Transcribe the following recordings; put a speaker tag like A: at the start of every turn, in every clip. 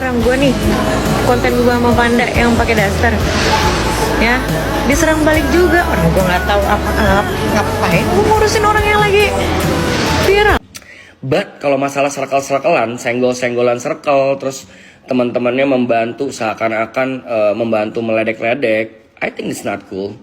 A: nyerang gue nih, konten gue sama Panda yang pakai daster, ya diserang balik juga. Orang gue nggak tahu apa-apa, ngapain gue ngurusin orang yang lagi viral.
B: But kalau masalah circle-circlean, senggol-senggolan circle, terus teman-temannya membantu seakan-akan membantu meledek-ledek, I think it's not cool.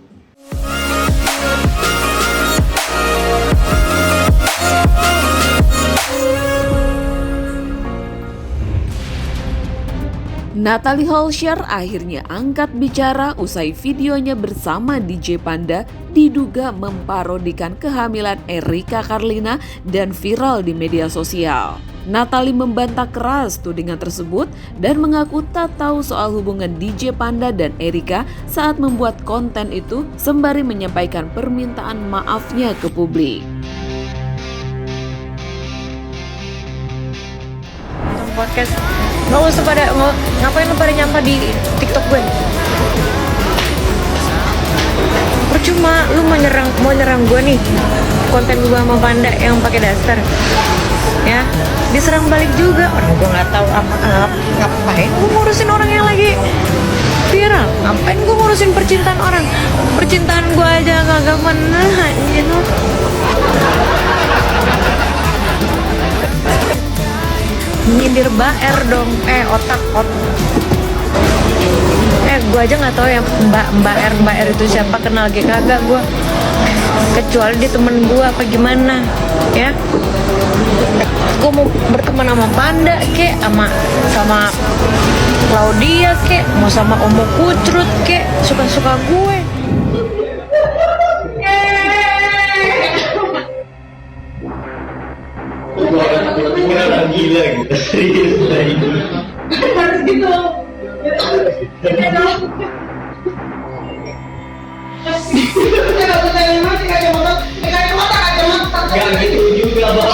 C: Natalie Holscher akhirnya angkat bicara usai videonya bersama DJ Panda diduga memparodikan kehamilan Erika Carlina dan viral di media sosial. Natalie membantah keras tudingan tersebut dan mengaku tak tahu soal hubungan DJ Panda dan Erika saat membuat konten itu, sembari menyampaikan permintaan maafnya ke publik.
A: Podcast nggak usah pada ngapain lu pada nyampah di TikTok gue. Percuma lu mau nyerang gue nih, konten gue sama Panda yang pakai daster, ya diserang balik juga. Orang gue nggak tahu apa-apa, ngapain gue ngurusin orang yang lagi viral, ngapain gue ngurusin percintaan orang, percintaan gue aja kagak menang anjir lu. Nyindir baer dong, otak. Gue aja nggak tahu ya mbak R itu siapa, kenal ge kagak gue, kecuali dia temen gue apa gimana, ya. Gue mau berteman sama Panda kek, sama Claudia kek, mau sama Omo Kucrut kek, suka-suka gue.
D: Orang gila gitu, serius lagi. Harus gitu. Gak gitu juga bang.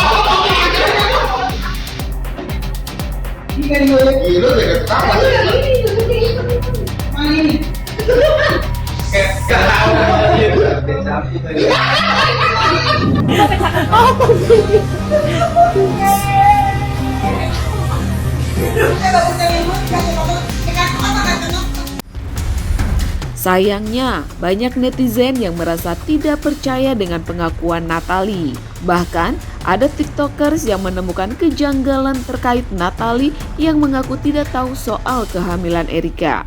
D: Gila udah ketawa.
C: Sayangnya, banyak netizen yang merasa tidak percaya dengan pengakuan Natalie. Bahkan, ada TikTokers yang menemukan kejanggalan terkait Natalie yang mengaku tidak tahu soal kehamilan Erika.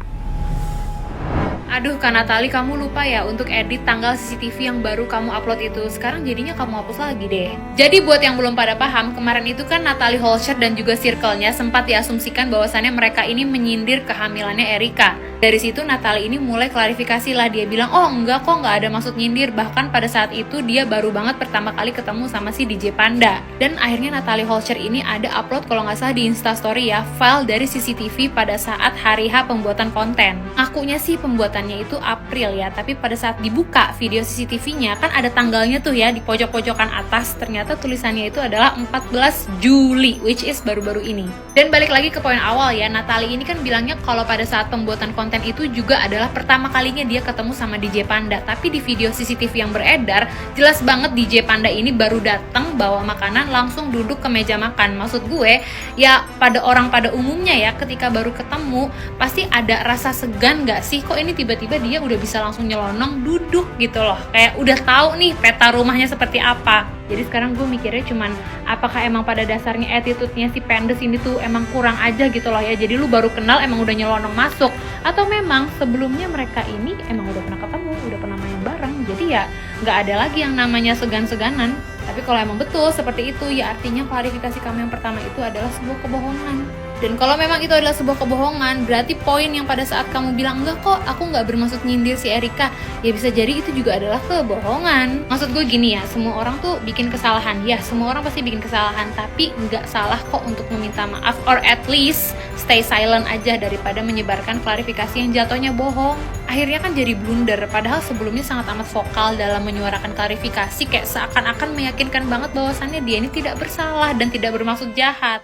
E: Aduh Kak Natalie, kamu lupa ya untuk edit tanggal CCTV yang baru kamu upload itu. Sekarang jadinya kamu hapus lagi deh. Jadi buat yang belum pada paham, kemarin itu kan Natalie Holscher dan juga circle-nya sempat diasumsikan bahwasannya mereka ini menyindir kehamilannya Erika. Dari situ Natalie ini mulai klarifikasi lah, dia bilang, oh enggak kok, nggak ada maksud nyindir. Bahkan pada saat itu dia baru banget pertama kali ketemu sama si DJ Panda. Dan akhirnya Natalie Holscher ini ada upload kalau nggak salah di Instastory ya, file dari CCTV pada saat hari H pembuatan konten. Akunya sih pembuatannya itu April ya, tapi pada saat dibuka video CCTV-nya kan ada tanggalnya tuh ya di pojok-pojokan atas. Ternyata tulisannya itu adalah 14 Juli, which is baru-baru ini. Dan balik lagi ke poin awal ya, Natalie ini kan bilangnya kalau pada saat pembuatan konten itu juga adalah pertama kalinya dia ketemu sama DJ Panda. Tapi di video CCTV yang beredar, jelas banget DJ Panda ini baru datang bawa makanan langsung duduk ke meja makan. Maksud gue, ya pada umumnya ya, ketika baru ketemu pasti ada rasa segan gak sih? Kok ini tiba-tiba dia udah bisa langsung nyelonong duduk gitu loh, kayak udah tahu nih peta rumahnya seperti apa. Jadi sekarang gue mikirnya cuman, apakah emang pada dasarnya attitude-nya si Pendes ini tuh emang kurang aja gitu loh ya. Jadi lu baru kenal emang udah nyelonong masuk, atau memang sebelumnya mereka ini emang udah pernah ketemu, udah pernah main bareng. Jadi ya nggak ada lagi yang namanya segan-seganan. Tapi kalau emang betul seperti itu, ya artinya klarifikasi kamu yang pertama itu adalah sebuah kebohongan. Dan kalau memang itu adalah sebuah kebohongan, berarti poin yang pada saat kamu bilang, enggak kok, aku nggak bermaksud nyindir si Erika, ya bisa jadi itu juga adalah kebohongan. Maksud gue gini ya, semua orang tuh bikin kesalahan. Ya, semua orang pasti bikin kesalahan, tapi nggak salah kok untuk meminta maaf, or at least stay silent aja daripada menyebarkan klarifikasi yang jatuhnya bohong. Akhirnya kan jadi blunder, padahal sebelumnya sangat amat vokal dalam menyuarakan klarifikasi, kayak seakan-akan meyakinkan banget bahwasannya dia ini tidak bersalah dan tidak bermaksud jahat.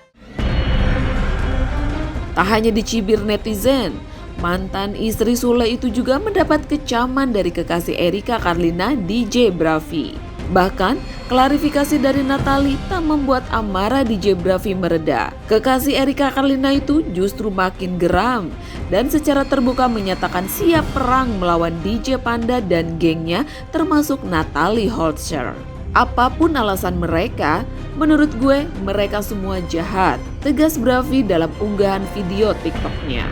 C: Tak hanya dicibir netizen, mantan istri Sule itu juga mendapat kecaman dari kekasih Erika Carlina, DJ Bravi. Bahkan, klarifikasi dari Natalie tak membuat amarah DJ Bravi mereda. Kekasih Erika Karlina itu justru makin geram dan secara terbuka menyatakan siap perang melawan DJ Panda dan gengnya termasuk Natalie Holscher. Apapun alasan mereka, menurut gue mereka semua jahat, tegas Bravi dalam unggahan video TikToknya.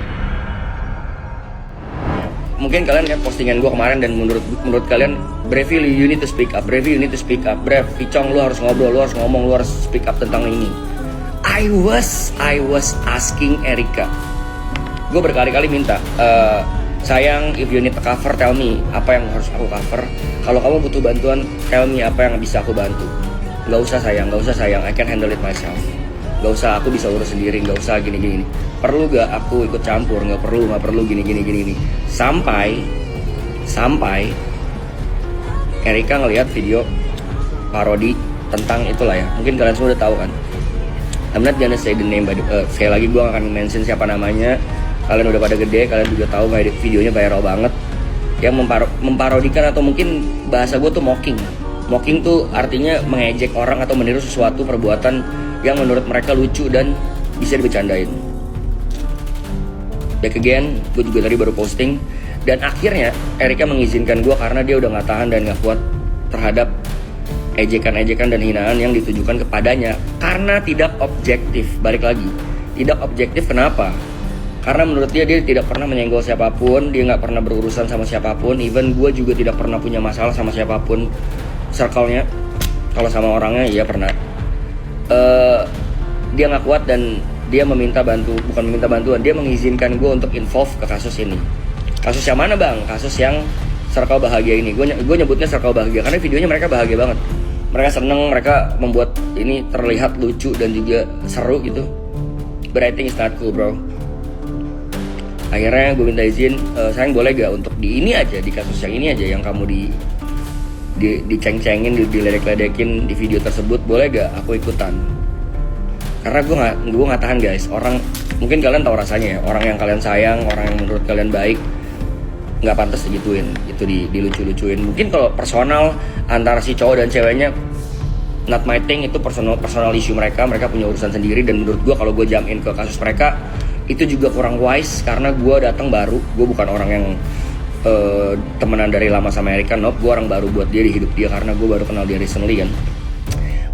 B: Mungkin kalian lihat postingan gue kemarin dan menurut kalian, Bravi, you need to speak up, Bravi, you need to speak up, Brav, Icong, lu harus ngobrol, lu harus ngomong, lu harus speak up tentang ini. I was asking Erika. Gue berkali-kali minta, sayang, if you need a cover, tell me apa yang harus aku cover. Kalau kamu butuh bantuan, tell me apa yang bisa aku bantu. Gak usah sayang, I can handle it myself. Gak usah, aku bisa urus sendiri, gak usah gini-gini. Perlu gak aku ikut campur? Gak perlu gini-gini. Sampai Erika ngelihat video parodi tentang itulah ya. Mungkin kalian semua udah tahu kan. I'm not gonna say the name, sekali lagi gue gak akan mention siapa namanya. Kalian udah pada gede, kalian juga tahu videonya viral banget. Yang memparodikan atau mungkin bahasa gue tuh mocking. Mocking tuh artinya mengejek orang atau meniru sesuatu perbuatan yang menurut mereka lucu dan bisa dibercandain. Back again, gue juga tadi baru posting. Dan akhirnya Erika mengizinkan gue karena dia udah gak tahan dan gak kuat terhadap ejekan-ejekan dan hinaan yang ditujukan kepadanya. Karena tidak objektif, balik lagi. Tidak objektif kenapa? Karena menurut dia tidak pernah menyenggol siapapun, dia nggak pernah berurusan sama siapapun, even gue juga tidak pernah punya masalah sama siapapun circle-nya. Kalau sama orangnya iya pernah. Dia nggak kuat dan dia bukan meminta bantuan, dia mengizinkan gue untuk involve ke kasus ini. Kasus yang mana bang? Kasus yang circle bahagia ini. Gue nyebutnya circle bahagia karena videonya mereka bahagia banget. Mereka seneng, mereka membuat ini terlihat lucu dan juga seru gitu. But I think it's not cool bro. Akhirnya gue minta izin, sayang boleh gak untuk di ini aja, di kasus yang ini aja yang kamu diceng-cengin, diledek-ledekin di video tersebut, boleh gak aku ikutan? Karena gue nggak tahan guys, orang mungkin kalian tahu rasanya ya, orang yang kalian sayang, orang yang menurut kalian baik, nggak pantas digituin, itu dilucu-lucuin. Mungkin kalau personal antara si cowok dan ceweknya, not my thing, itu personal issue mereka punya urusan sendiri. Dan menurut gue kalau gue jump in ke kasus mereka itu juga kurang wise karena gue datang baru, gue bukan orang yang temenan dari lama sama Erika, nope, gue orang baru buat dia di hidup dia karena gue baru kenal dia recently kan.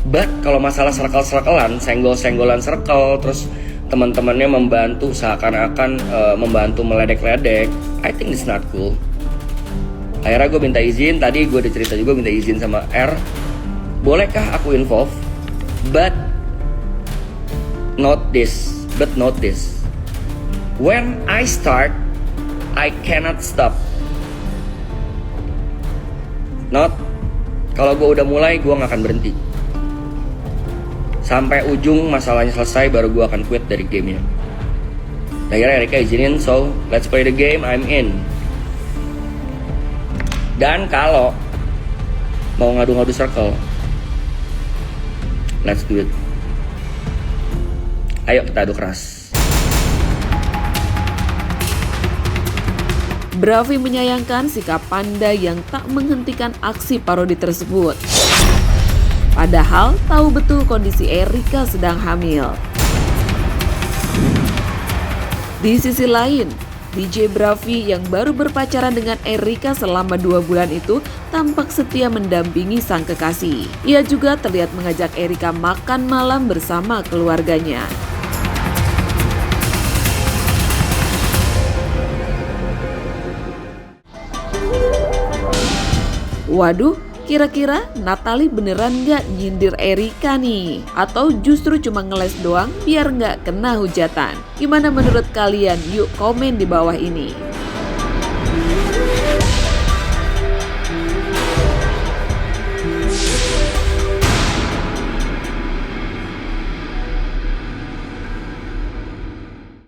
B: But kalau masalah circle-circlean, senggol-senggolan circle, terus teman-temannya membantu seakan-akan membantu meledek-ledek, I think it's not cool. Akhirnya gue minta izin, tadi gue ada cerita juga minta izin sama R, bolehkah aku involve? But note this. When I start, I cannot stop. Kalau gue udah mulai, gue gak akan berhenti. Sampai ujung masalahnya selesai, baru gue akan quit dari gamenya. Akhirnya Erika izinin, so let's play the game, I'm in. Dan kalau mau ngadu-ngadu circle, let's do it. Ayo kita adu keras.
C: Bravi menyayangkan sikap Panda yang tak menghentikan aksi parodi tersebut. Padahal tahu betul kondisi Erika sedang hamil. Di sisi lain, DJ Bravi yang baru berpacaran dengan Erika selama 2 bulan itu tampak setia mendampingi sang kekasih. Ia juga terlihat mengajak Erika makan malam bersama keluarganya. Waduh, kira-kira Natalie beneran nggak nyindir Erika nih? Atau justru cuma ngeles doang biar nggak kena hujatan? Gimana menurut kalian? Yuk komen di bawah ini.